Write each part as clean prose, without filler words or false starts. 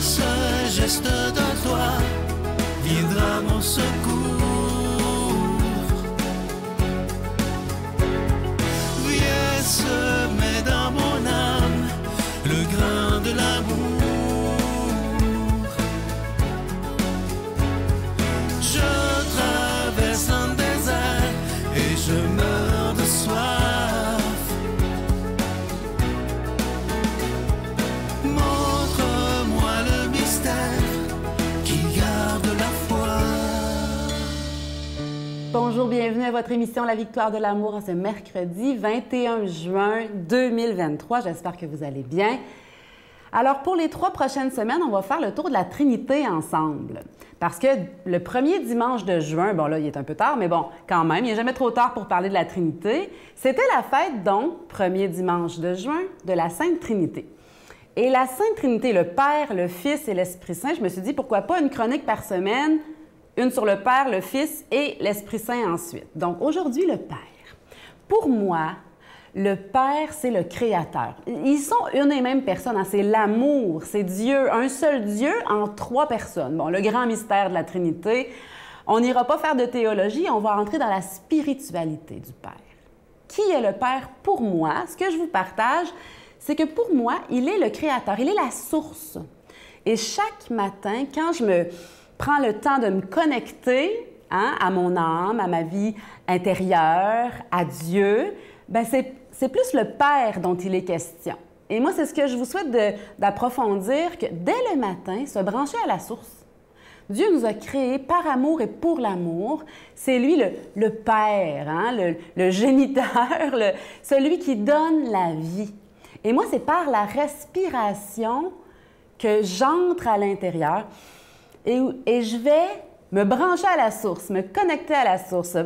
ce geste de toi viendra mon secours. Viens semer dans mon âme le grain de l'amour. Je traverse un désert et je meurs de soif. Montre-moi le mystère qui garde la foi. Bonjour, bienvenue à votre émission La Victoire de l'amour en ce mercredi 21 juin 2023. J'espère que vous allez bien. Alors, pour les 3 prochaines semaines, on va faire le tour de la Trinité ensemble. Parce que le premier dimanche de juin, bon là, il est un peu tard, mais bon, quand même, il n'est jamais trop tard pour parler de la Trinité. C'était la fête, donc, premier dimanche de juin, de la Sainte Trinité. Et la Sainte Trinité, le Père, le Fils et l'Esprit Saint, je me suis dit, pourquoi pas une chronique par semaine, une sur le Père, le Fils et l'Esprit Saint ensuite. Donc, aujourd'hui, le Père. Pour moi, le Père, c'est le Créateur. Ils sont une et même personne, hein? C'est l'amour, c'est Dieu, un seul Dieu en 3 personnes. Bon, le grand mystère de la Trinité, on n'ira pas faire de théologie, on va entrer dans la spiritualité du Père. Qui est le Père pour moi? Ce que je vous partage, c'est que pour moi, il est le Créateur, il est la source. Et chaque matin, quand je me prends le temps de me connecter à mon âme, à ma vie intérieure, à Dieu, bien, c'est plus le Père dont il est question. Et moi, c'est ce que je vous souhaite d'approfondir, que dès le matin, se brancher à la source. Dieu nous a créés par amour et pour l'amour. C'est lui le Père, hein, le géniteur, celui qui donne la vie. Et moi, c'est par la respiration que j'entre à l'intérieur et je vais me brancher à la source, me connecter à la source,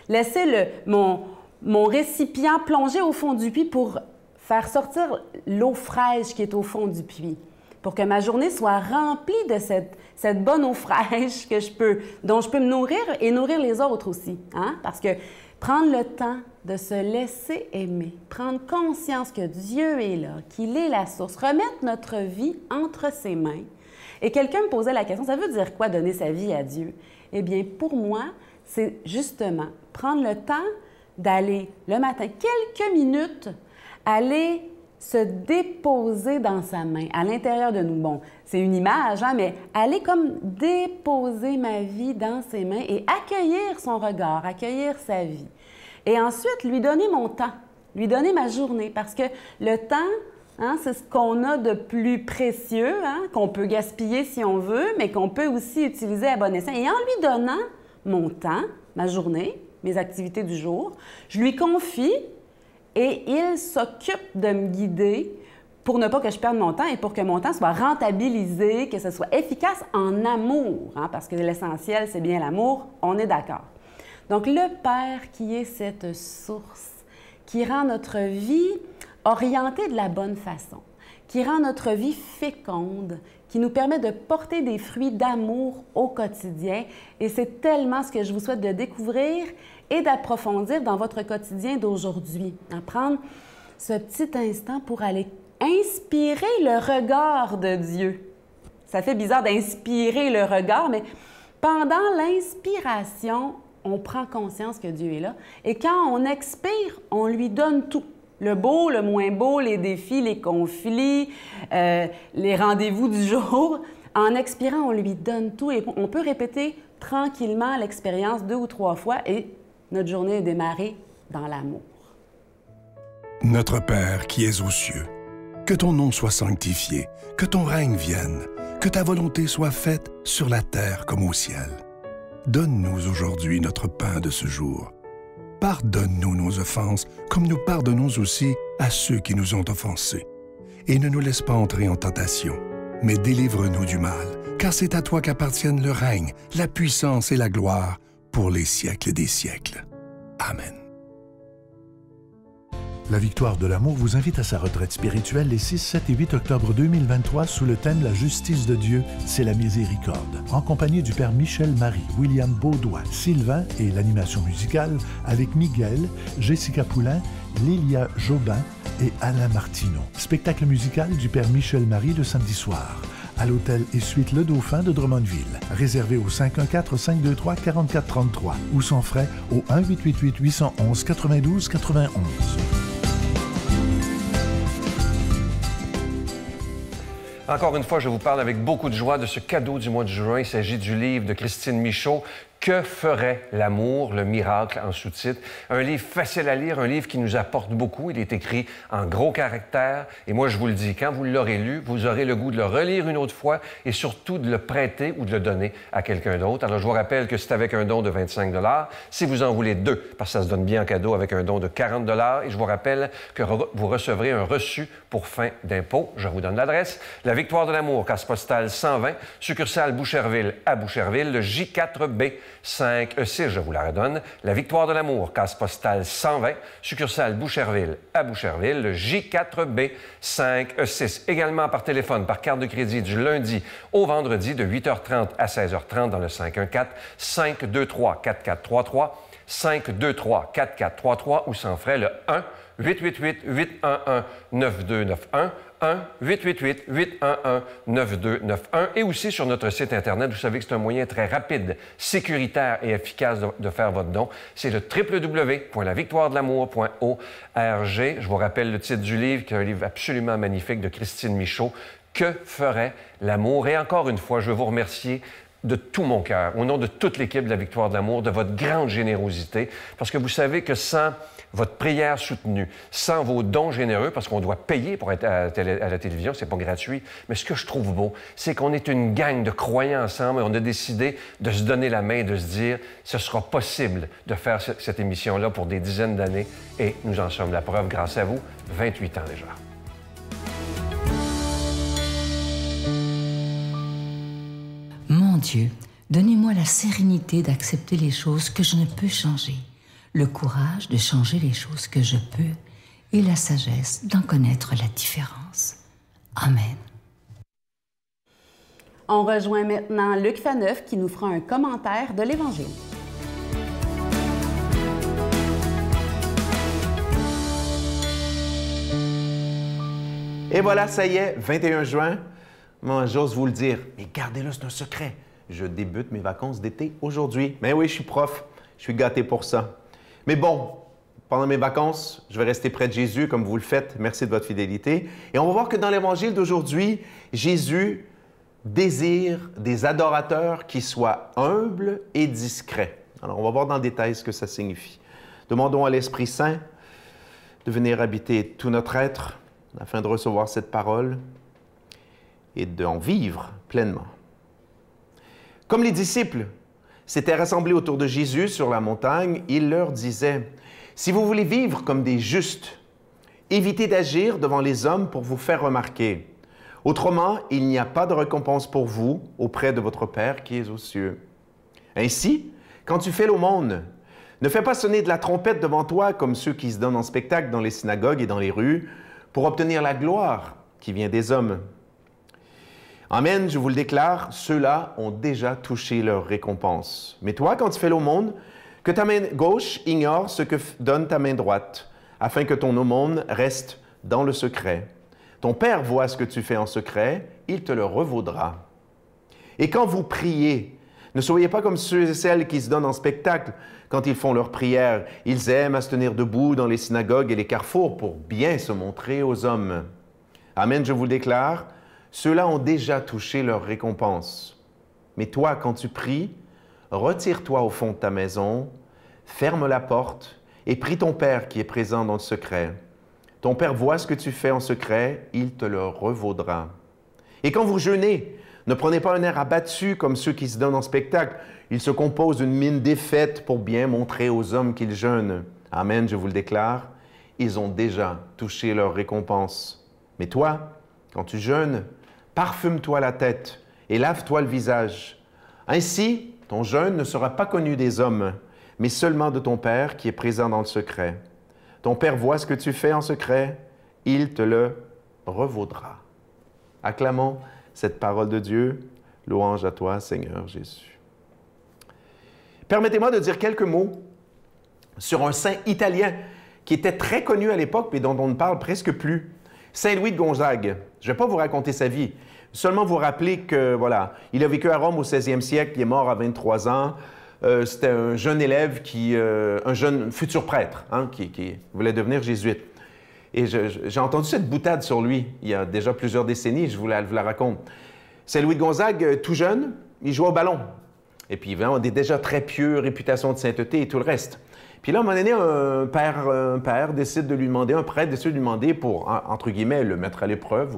laisser mon récipient plonger au fond du puits pour faire sortir l'eau fraîche qui est au fond du puits, pour que ma journée soit remplie de cette bonne eau fraîche dont je peux me nourrir et nourrir les autres aussi. Hein? Parce que prendre le temps de se laisser aimer, prendre conscience que Dieu est là, qu'il est la source, remettre notre vie entre ses mains. Et quelqu'un me posait la question, ça veut dire quoi donner sa vie à Dieu? Eh bien, pour moi, c'est justement prendre le temps d'aller le matin, quelques minutes, aller se déposer dans sa main, à l'intérieur de nous. Bon, c'est une image, hein, mais aller comme déposer ma vie dans ses mains et accueillir son regard, accueillir sa vie. Et ensuite, lui donner mon temps, lui donner ma journée, parce que le temps, hein, c'est ce qu'on a de plus précieux, hein, qu'on peut gaspiller si on veut, mais qu'on peut aussi utiliser à bon escient. Et en lui donnant mon temps, ma journée, mes activités du jour, je lui confie et il s'occupe de me guider pour ne pas que je perde mon temps et pour que mon temps soit rentabilisé, que ce soit efficace en amour, hein, parce que l'essentiel, c'est bien l'amour, on est d'accord. Donc, le Père qui est cette source, qui rend notre vie orientée de la bonne façon, qui rend notre vie féconde, qui nous permet de porter des fruits d'amour au quotidien. Et c'est tellement ce que je vous souhaite de découvrir et d'approfondir dans votre quotidien d'aujourd'hui. Prendre ce petit instant pour aller inspirer le regard de Dieu. Ça fait bizarre d'inspirer le regard, mais pendant l'inspiration, on prend conscience que Dieu est là. Et quand on expire, on lui donne tout. Le beau, le moins beau, les défis, les conflits, les rendez-vous du jour. En expirant, on lui donne tout et on peut répéter tranquillement l'expérience 2 ou 3 fois et notre journée est démarrée dans l'amour. Notre Père qui es aux cieux, que ton nom soit sanctifié, que ton règne vienne, que ta volonté soit faite sur la terre comme au ciel. Donne-nous aujourd'hui notre pain de ce jour. Pardonne-nous nos offenses, comme nous pardonnons aussi à ceux qui nous ont offensés. Et ne nous laisse pas entrer en tentation, mais délivre-nous du mal, car c'est à toi qu'appartiennent le règne, la puissance et la gloire pour les siècles des siècles. Amen. La Victoire de l'amour vous invite à sa retraite spirituelle les 6, 7 et 8 octobre 2023 sous le thème « La justice de Dieu, c'est la miséricorde », en compagnie du Père Michel Marie, William Beaudoin, Sylvain et l'animation musicale avec Miguel, Jessica Poulain, Lilia Jobin et Alain Martineau. Spectacle musical du Père Michel Marie le samedi soir. à l'hôtel et suite Le Dauphin de Drummondville. Réservé au 514-523-4433 ou sans frais au 1-888-811-92-91. Encore une fois, je vous parle avec beaucoup de joie de ce cadeau du mois de juin. Il s'agit du livre de Christine Michaud, « Que ferait l'amour, le miracle » en sous-titre. Un livre facile à lire, un livre qui nous apporte beaucoup. Il est écrit en gros caractères. Et moi, je vous le dis, quand vous l'aurez lu, vous aurez le goût de le relire une autre fois et surtout de le prêter ou de le donner à quelqu'un d'autre. Alors, je vous rappelle que c'est avec un don de 25 $. Si vous en voulez deux, parce que ça se donne bien en cadeau avec un don de 40 $. Et je vous rappelle que vous recevrez un reçu pour fin d'impôt. Je vous donne l'adresse. La Victoire de l'amour, case postale 120, succursale Boucherville à Boucherville, le J4B 5E6, je vous la redonne. La Victoire de l'amour, case postale 120, succursale Boucherville à Boucherville, le J4B 5E6. Également par téléphone, par carte de crédit du lundi au vendredi de 8h30 à 16h30 dans le 514-523-4433, 523-4433 ou sans frais le 1-888-811-9291, 1-888-811-9291 et aussi sur notre site Internet. Vous savez que c'est un moyen très rapide, sécuritaire et efficace de faire votre don. C'est le www.lavictoiredelamour.org. Je vous rappelle le titre du livre, qui est un livre absolument magnifique de Christine Michaud, « Que ferait l'amour » Et encore une fois, je veux vous remercier de tout mon cœur, au nom de toute l'équipe de la Victoire de l'amour, de votre grande générosité, parce que vous savez que sans votre prière soutenue, sans vos dons généreux, parce qu'on doit payer pour être à la télévision, c'est pas gratuit, mais ce que je trouve beau, c'est qu'on est une gang de croyants ensemble et on a décidé de se donner la main et de se dire ce sera possible de faire cette émission-là pour des dizaines d'années et nous en sommes la preuve grâce à vous, 28 ans déjà. Mon Dieu, donnez-moi la sérénité d'accepter les choses que je ne peux changer, le courage de changer les choses que je peux et la sagesse d'en connaître la différence. Amen. On rejoint maintenant Luc Faneuf qui nous fera un commentaire de l'Évangile. Et voilà, ça y est, 21 juin. Moi, j'ose vous le dire, mais gardez-le, c'est un secret. Je débute mes vacances d'été aujourd'hui. Mais oui, je suis prof, je suis gâté pour ça. Mais bon, pendant mes vacances, je vais rester près de Jésus comme vous le faites. Merci de votre fidélité. Et on va voir que dans l'Évangile d'aujourd'hui, Jésus désire des adorateurs qui soient humbles et discrets. Alors, on va voir dans le détail ce que ça signifie. Demandons à l'Esprit Saint de venir habiter tout notre être afin de recevoir cette parole et d'en vivre pleinement. Comme les disciples s'étaient rassemblés autour de Jésus sur la montagne, il leur disait, « Si vous voulez vivre comme des justes, évitez d'agir devant les hommes pour vous faire remarquer. Autrement, il n'y a pas de récompense pour vous auprès de votre Père qui est aux cieux. Ainsi, quand tu fais l'aumône, ne fais pas sonner de la trompette devant toi comme ceux qui se donnent en spectacle dans les synagogues et dans les rues pour obtenir la gloire qui vient des hommes. Amen, je vous le déclare, ceux-là ont déjà touché leur récompense. Mais toi, quand tu fais l'aumône, que ta main gauche ignore ce que donne ta main droite, afin que ton aumône reste dans le secret. Ton Père voit ce que tu fais en secret, il te le revaudra. Et quand vous priez, ne soyez pas comme ceux et celles qui se donnent en spectacle quand ils font leur prière. Ils aiment à se tenir debout dans les synagogues et les carrefours pour bien se montrer aux hommes. Amen, je vous le déclare, ceux-là ont déjà touché leur récompense. Mais toi, quand tu pries, retire-toi au fond de ta maison, ferme la porte et prie ton Père qui est présent dans le secret. Ton Père voit ce que tu fais en secret, il te le revaudra. Et quand vous jeûnez, ne prenez pas un air abattu comme ceux qui se donnent en spectacle. Ils se composent une mine défaite pour bien montrer aux hommes qu'ils jeûnent. Amen, je vous le déclare, ils ont déjà touché leur récompense. Mais toi, quand tu jeûnes, parfume-toi la tête et lave-toi le visage. Ainsi, ton jeûne ne sera pas connu des hommes, mais seulement de ton Père qui est présent dans le secret. Ton Père voit ce que tu fais en secret, il te le revaudra. Acclamons cette parole de Dieu. Louange à toi, Seigneur Jésus. Permettez-moi de dire quelques mots sur un saint italien qui était très connu à l'époque, mais dont on ne parle presque plus. Saint-Louis de Gonzague, je ne vais pas vous raconter sa vie, seulement vous rappeler que, voilà, il a vécu à Rome au 16e siècle, il est mort à 23 ans. C'était un jeune élève, un jeune futur prêtre, hein, qui voulait devenir jésuite. Et j'ai entendu cette boutade sur lui il y a déjà plusieurs décennies, je vous la raconte. Saint-Louis de Gonzague, tout jeune, il jouait au ballon. Et puis, il avait déjà très pieux, réputation de sainteté et tout le reste. Puis là, à un moment donné, un père décide de lui demander, un prêtre décide de lui demander pour, entre guillemets, le mettre à l'épreuve.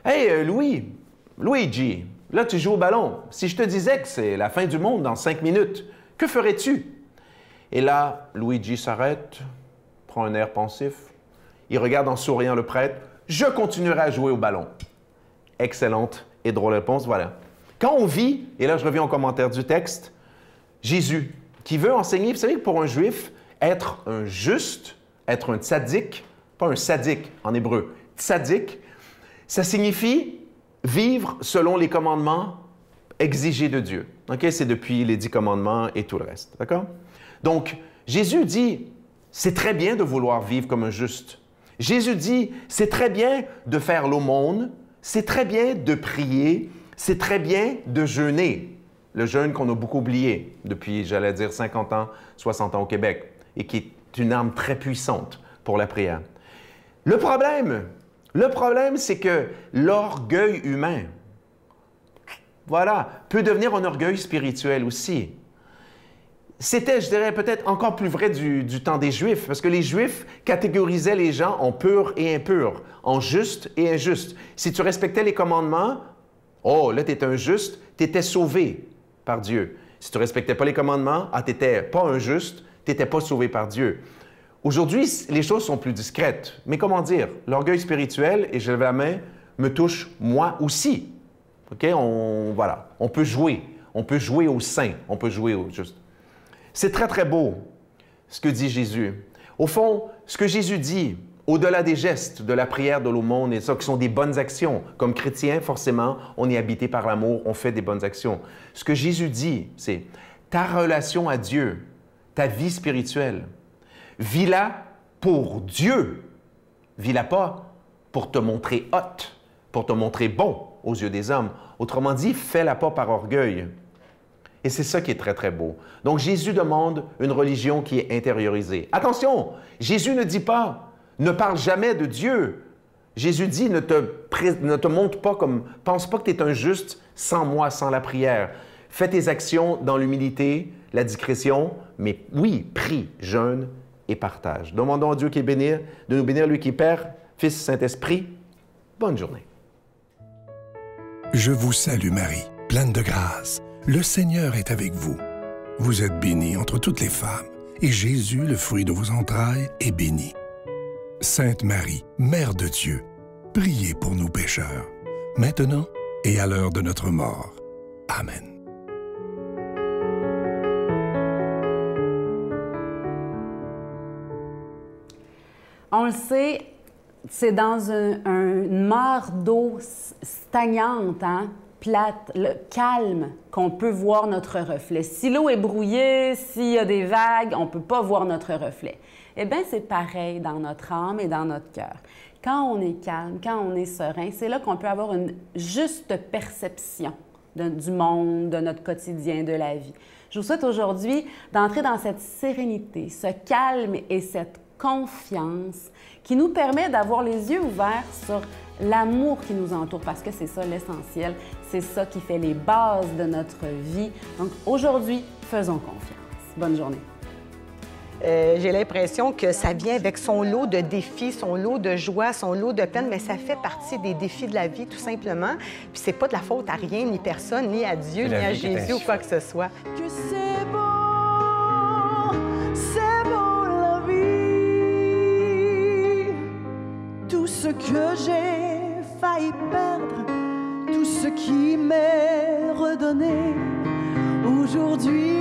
Hey, Luigi, là, tu joues au ballon. Si je te disais que c'est la fin du monde dans 5 minutes, que ferais-tu? Et là, Luigi s'arrête, prend un air pensif. Il regarde en souriant le prêtre. Je continuerai à jouer au ballon. Excellente et drôle réponse, voilà. Quand on vit, et là je reviens au commentaire du texte, Jésus, qui veut enseigner, vous savez que pour un juif, être un juste, être un tzaddik, pas un sadique en hébreu, tzaddik, ça signifie vivre selon les commandements exigés de Dieu. Okay? C'est depuis les 10 commandements et tout le reste. D'accord? Donc, Jésus dit, c'est très bien de vouloir vivre comme un juste. Jésus dit, c'est très bien de faire l'aumône, c'est très bien de prier, c'est très bien de jeûner. Le jeûne qu'on a beaucoup oublié depuis, j'allais dire, 50 ans, 60 ans au Québec, et qui est une arme très puissante pour la prière. Le problème, c'est que l'orgueil humain, voilà, peut devenir un orgueil spirituel aussi. C'était, je dirais, peut-être encore plus vrai du temps des Juifs, parce que les Juifs catégorisaient les gens en purs et impurs, en justes et injustes. Si tu respectais les commandements, oh, là, tu étais un juste, tu étais sauvé par Dieu. Si tu ne respectais pas les commandements, tu n'étais pas un juste, tu n'étais pas sauvé par Dieu. Aujourd'hui, les choses sont plus discrètes. Mais comment dire? L'orgueil spirituel, et je lève la main, me touche moi aussi. OK? Voilà. On peut jouer. On peut jouer au saint. On peut jouer au juste. C'est très, très beau, ce que dit Jésus. Au fond, ce que Jésus dit, au-delà des gestes, de la prière, de l'aumône et ça, qui sont des bonnes actions, comme chrétien, forcément, on est habité par l'amour, on fait des bonnes actions. Ce que Jésus dit, c'est ta relation à Dieu, ta vie spirituelle, vis-la pour Dieu. Vis-la pas pour te montrer haute, pour te montrer bon aux yeux des hommes. Autrement dit, fais-la pas par orgueil. Et c'est ça qui est très, très beau. Donc, Jésus demande une religion qui est intériorisée. Attention, Jésus ne dit pas, ne parle jamais de Dieu. Jésus dit, ne te montre pas comme, pense pas que tu es un juste sans moi, sans la prière. Fais tes actions dans l'humilité, la discrétion, mais oui, prie, jeûne et partage. Demandons à Dieu qui est béni, de nous bénir, lui qui est Père, Fils, Saint-Esprit. Bonne journée. Je vous salue Marie, pleine de grâce. Le Seigneur est avec vous. Vous êtes bénie entre toutes les femmes, et Jésus, le fruit de vos entrailles, est béni. Sainte Marie, Mère de Dieu, priez pour nous pécheurs, maintenant et à l'heure de notre mort. Amen. On le sait, c'est dans une mare d'eau stagnante, hein? Plate, calme, qu'on peut voir notre reflet. Si l'eau est brouillée, s'il y a des vagues, on ne peut pas voir notre reflet. Eh bien, c'est pareil dans notre âme et dans notre cœur. Quand on est calme, quand on est serein, c'est là qu'on peut avoir une juste perception du monde, de notre quotidien, de la vie. Je vous souhaite aujourd'hui d'entrer dans cette sérénité, ce calme et cette confiance qui nous permet d'avoir les yeux ouverts sur l'amour qui nous entoure, parce que c'est ça l'essentiel, c'est ça qui fait les bases de notre vie. Donc aujourd'hui, faisons confiance. Bonne journée. J'ai l'impression que ça vient avec son lot de défis, son lot de joie, son lot de peine, mais ça fait partie des défis de la vie, tout simplement. Puis c'est pas de la faute à rien, ni personne, ni à Dieu, ni à Jésus ou quoi que ce soit. Que c'est beau la vie. Tout ce que j'ai failli perdre, tout ce qui m'est redonné, aujourd'hui